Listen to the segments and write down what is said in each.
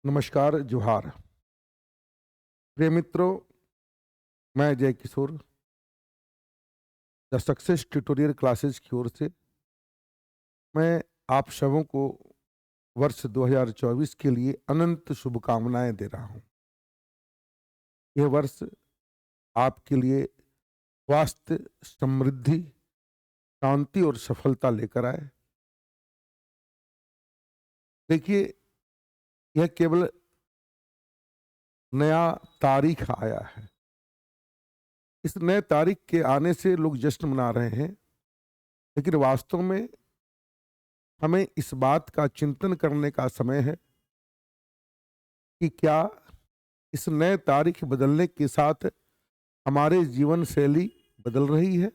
नमस्कार, जोहार। प्रिय मित्रों, मैं जय किशोर द सक्सेस ट्यूटोरियल क्लासेस की ओर से मैं आप सबों को वर्ष 2024 के लिए अनंत शुभकामनाएं दे रहा हूं। यह वर्ष आपके लिए स्वास्थ्य, समृद्धि, शांति और सफलता लेकर आए। देखिए, यह केवल नया तारीख आया है। इस नए तारीख के आने से लोग जश्न मना रहे हैं, लेकिन वास्तव में हमें इस बात का चिंतन करने का समय है कि क्या इस नए तारीख बदलने के साथ हमारे जीवन शैली बदल रही है।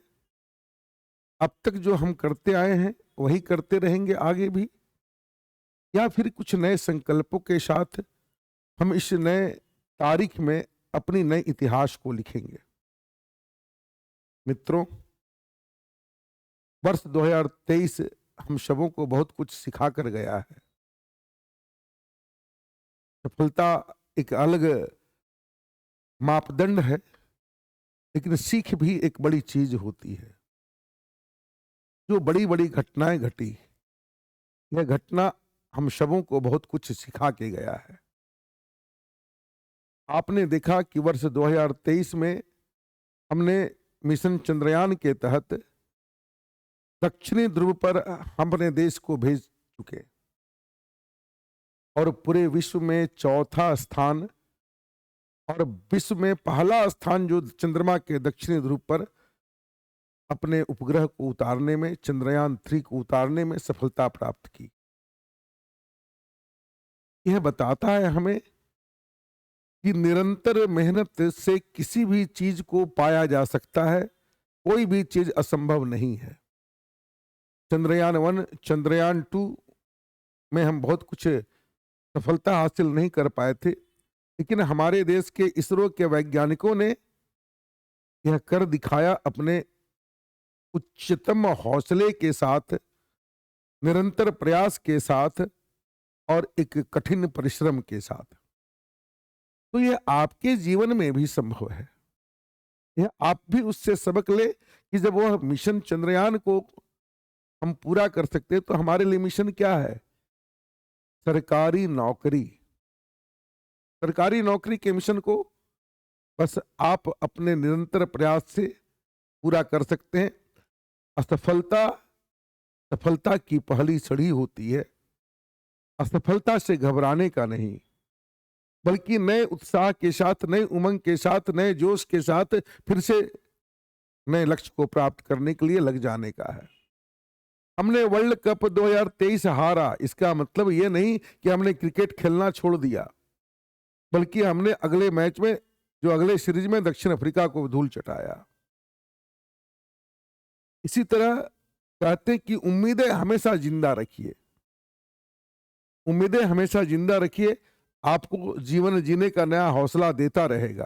अब तक जो हम करते आए हैं वही करते रहेंगे आगे भी, या फिर कुछ नए संकल्पों के साथ हम इस नए तारीख में अपनी नए इतिहास को लिखेंगे। मित्रों, वर्ष 2023 हम सबों को बहुत कुछ सिखा कर गया है। सफलता एक अलग मापदंड है, लेकिन सीख भी एक बड़ी चीज होती है। जो बड़ी बड़ी घटनाएं घटी, यह घटना हम सबों को बहुत कुछ सिखा के गया है। आपने देखा कि वर्ष 2023 में हमने मिशन चंद्रयान के तहत दक्षिणी ध्रुव पर हमने देश को भेज चुके और पूरे विश्व में चौथा स्थान और विश्व में पहला स्थान जो चंद्रमा के दक्षिणी ध्रुव पर अपने उपग्रह को उतारने में, चंद्रयान 3 को उतारने में सफलता प्राप्त की। यह बताता है हमें कि निरंतर मेहनत से किसी भी चीज को पाया जा सकता है। कोई भी चीज असंभव नहीं है। चंद्रयान 1, चंद्रयान 2 में हम बहुत कुछ सफलता हासिल नहीं कर पाए थे, लेकिन हमारे देश के इसरो के वैज्ञानिकों ने यह कर दिखाया अपने उच्चतम हौसले के साथ, निरंतर प्रयास के साथ और एक कठिन परिश्रम के साथ। तो यह आपके जीवन में भी संभव है। यह आप भी उससे सबक ले कि जब वह मिशन चंद्रयान को हम पूरा कर सकते हैं, तो हमारे लिए मिशन क्या है? सरकारी नौकरी। सरकारी नौकरी के मिशन को बस आप अपने निरंतर प्रयास से पूरा कर सकते हैं। असफलता सफलता की पहली सीढ़ी होती है। असफलता से घबराने का नहीं, बल्कि नए उत्साह के साथ, नए उमंग के साथ, नए जोश के साथ फिर से नए लक्ष्य को प्राप्त करने के लिए लग जाने का है। हमने वर्ल्ड कप 2023 हारा, इसका मतलब यह नहीं कि हमने क्रिकेट खेलना छोड़ दिया, बल्कि हमने अगले मैच में, जो अगले सीरीज में दक्षिण अफ्रीका को धूल चटाया। इसी तरह कहते हैं कि उम्मीदें हमेशा जिंदा रखिए। उम्मीदें हमेशा जिंदा रखिए, आपको जीवन जीने का नया हौसला देता रहेगा।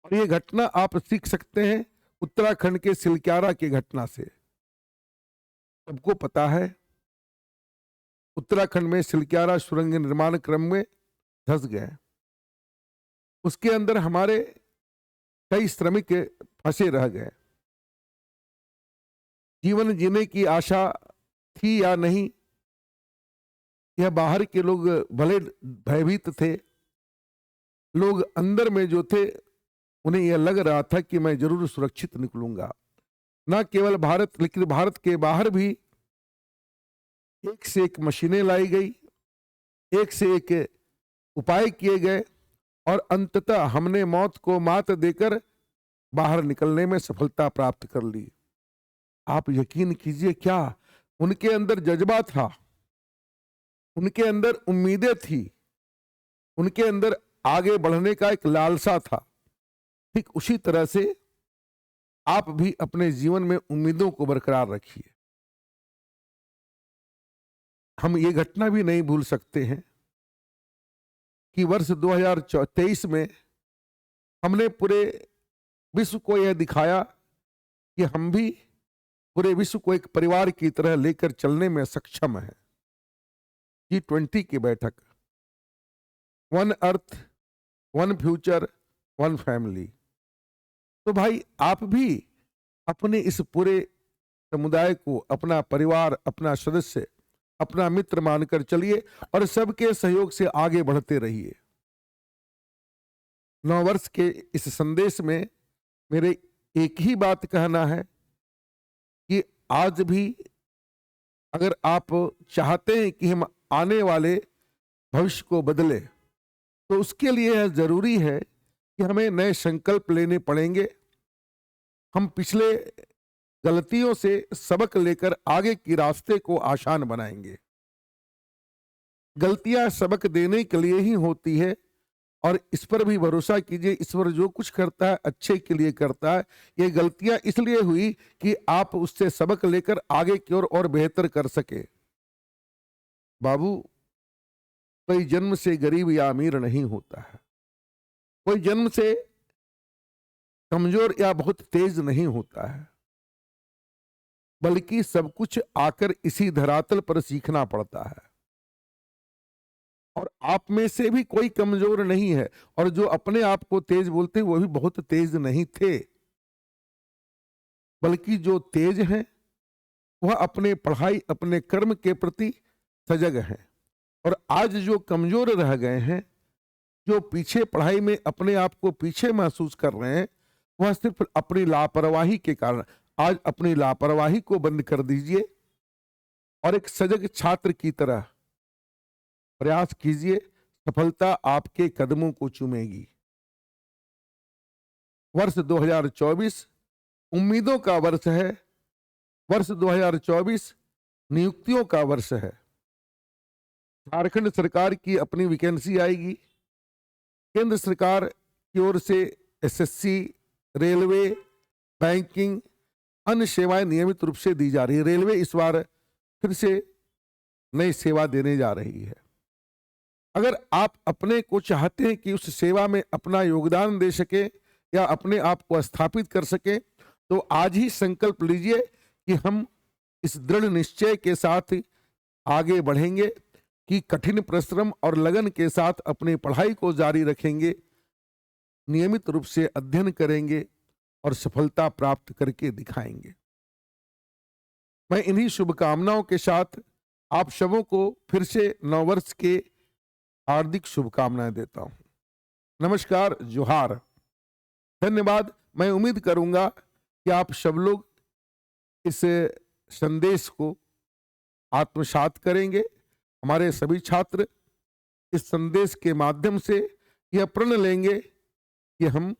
और ये घटना आप सीख सकते हैं उत्तराखंड के सिलक्यारा की घटना से। सबको पता है, उत्तराखंड में सिलक्यारा सुरंग निर्माण क्रम में धंस गए। उसके अंदर हमारे कई श्रमिक फंसे रह गए। जीवन जीने की आशा थी या नहीं, यह बाहर के लोग भले भयभीत थे, लोग अंदर में जो थे उन्हें यह लग रहा था कि मैं जरूर सुरक्षित निकलूंगा। न केवल भारत, लेकिन भारत के बाहर भी एक से एक मशीनें लाई गई, एक से एक उपाय किए गए और अंततः हमने मौत को मात देकर बाहर निकलने में सफलता प्राप्त कर ली। आप यकीन कीजिए, क्या उनके अंदर जज्बा था, उनके अंदर उम्मीदें थी, उनके अंदर आगे बढ़ने का एक लालसा था। ठीक उसी तरह से आप भी अपने जीवन में उम्मीदों को बरकरार रखिए। हम ये घटना भी नहीं भूल सकते हैं कि वर्ष 2023 में हमने पूरे विश्व को यह दिखाया कि हम भी पूरे विश्व को एक परिवार की तरह लेकर चलने में सक्षम हैं। G20 की बैठक, one earth, one future, one family. तो भाई आप भी अपने इस पूरे समुदाय को अपना परिवार, अपना सदस्य, अपना मित्र मानकर चलिए और सबके सहयोग से आगे बढ़ते रहिए। नववर्ष के इस संदेश में मेरे एक ही बात कहना है कि आज भी अगर आप चाहते हैं कि हम आने वाले भविष्य को बदले, तो उसके लिए यह जरूरी है कि हमें नए संकल्प लेने पड़ेंगे। हम पिछले गलतियों से सबक लेकर आगे की रास्ते को आसान बनाएंगे। गलतियां सबक देने के लिए ही होती है और इस पर भी भरोसा कीजिए, ईश्वर जो कुछ करता है अच्छे के लिए करता है। ये गलतियां इसलिए हुई कि आप उससे सबक लेकर आगे की ओर और बेहतर कर सके। बाबू, कोई जन्म से गरीब या अमीर नहीं होता है, कोई जन्म से कमजोर या बहुत तेज नहीं होता है, बल्कि सब कुछ आकर इसी धरातल पर सीखना पड़ता है। और आप में से भी कोई कमजोर नहीं है, और जो अपने आप को तेज बोलते हैं वो भी बहुत तेज नहीं थे, बल्कि जो तेज हैं वह अपने पढ़ाई, अपने कर्म के प्रति सजग हैं। और आज जो कमजोर रह गए हैं, जो पीछे पढ़ाई में अपने आप को पीछे महसूस कर रहे हैं, वह सिर्फ अपनी लापरवाही के कारण। आज अपनी लापरवाही को बंद कर दीजिए और एक सजग छात्र की तरह प्रयास कीजिए। सफलता आपके कदमों को चूमेगी। वर्ष 2024 उम्मीदों का वर्ष है। वर्ष 2024 नियुक्तियों का वर्ष है। झारखंड सरकार की अपनी वैकेंसी आएगी। केंद्र सरकार की ओर से एसएससी, रेलवे, बैंकिंग, अन्य सेवाएं नियमित रूप से दी जा रही है। रेलवे इस बार फिर से नई सेवा देने जा रही है। अगर आप अपने को चाहते हैं कि उस सेवा में अपना योगदान दे सके या अपने आप को स्थापित कर सके, तो आज ही संकल्प लीजिए कि हम इस दृढ़ निश्चय के साथ आगे बढ़ेंगे कि कठिन परिश्रम और लगन के साथ अपनी पढ़ाई को जारी रखेंगे, नियमित रूप से अध्ययन करेंगे और सफलता प्राप्त करके दिखाएंगे। मैं इन्हीं शुभकामनाओं के साथ आप सबों को फिर से नववर्ष के हार्दिक शुभकामनाएं देता हूं। नमस्कार, जोहार, धन्यवाद। मैं उम्मीद करूंगा कि आप सब लोग इस संदेश को आत्मसात करेंगे। हमारे सभी छात्र इस संदेश के माध्यम से यह प्रण लेंगे कि हम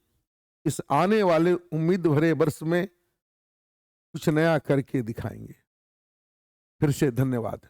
इस आने वाले उम्मीद भरे वर्ष में कुछ नया करके दिखाएंगे। फिर से धन्यवाद।